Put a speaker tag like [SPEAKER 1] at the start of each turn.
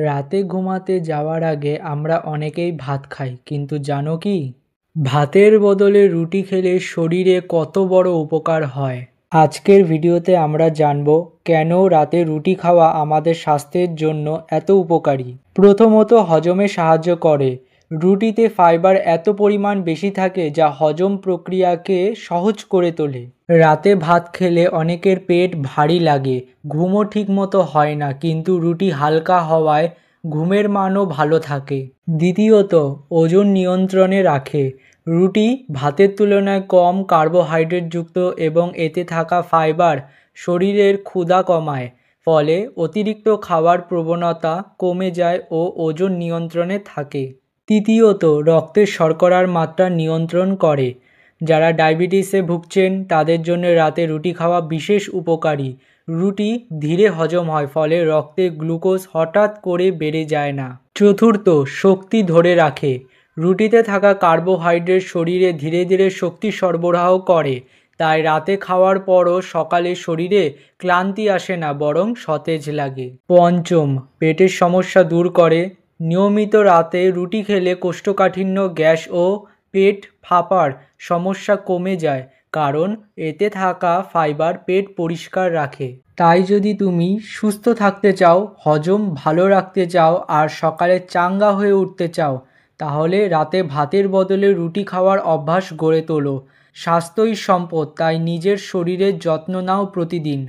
[SPEAKER 1] রাতে ঘুমাতে যাওয়ার আগে আমরা অনেকেই ভাত খাই, কিন্তু জানো কি ভাতের বদলে রুটি খেলে শরীরে কত বড় উপকার হয়। আজকের ভিডিওতে আমরা জানবো কেন রাতে রুটি খাওয়া আমাদের স্বাস্থ্যের জন্য এত উপকারী। প্রথমত, হজমে সাহায্য করে। রুটিতে ফাইবার এত পরিমাণ বেশি থাকে যা হজম প্রক্রিয়াকে সহজ করে তোলে। রাতে ভাত খেলে অনেকের পেট ভারী লাগে, ঘুমও ঠিকমতো হয় না, কিন্তু রুটি হালকা হওয়ায় ঘুমের মানও ভালো থাকে। দ্বিতীয়ত, ওজন নিয়ন্ত্রণে রাখে। রুটি ভাতের তুলনায় কম কার্বোহাইড্রেট যুক্ত এবং এতে থাকা ফাইবার শরীরের ক্ষুধা কমায়, ফলে অতিরিক্ত খাওয়ার প্রবণতা কমে যায় ও ওজন নিয়ন্ত্রণে থাকে। তৃতীয়ত, রক্তের শর্করার মাত্রা নিয়ন্ত্রণ করে। যারা ডায়াবেটিসে ভুগছেন তাদের জন্য রাতে রুটি খাওয়া বিশেষ উপকারী। রুটি ধীরে হজম হয়, ফলে রক্তে গ্লুকোজ হঠাৎ করে বেড়ে যায় না। চতুর্থ, শক্তি ধরে রাখে। রুটিতে থাকা কার্বোহাইড্রেট শরীরে ধীরে ধীরে শক্তি সরবরাহ করে, তাই রাতে খাওয়ার পরও সকালে শরীরে ক্লান্তি আসে না, বরং সতেজ লাগে। পঞ্চম, পেটের সমস্যা দূর করে। নিয়মিত রাতে রুটি খেলে কোষ্ঠকাঠিন্য, গ্যাস ও পেট ফাঁপার সমস্যা কমে যায়, কারণ এতে থাকা ফাইবার পেট পরিষ্কার রাখে। তাই যদি তুমি সুস্থ থাকতে চাও, হজম ভালো রাখতে চাও আর সকালে চাঙ্গা হয়ে উঠতে চাও, তাহলে রাতে ভাতের বদলে রুটি খাওয়ার অভ্যাস গড়ে তোলো। স্বাস্থ্যই সম্পদ, তাই নিজের শরীরের যত্ন নাও প্রতিদিন।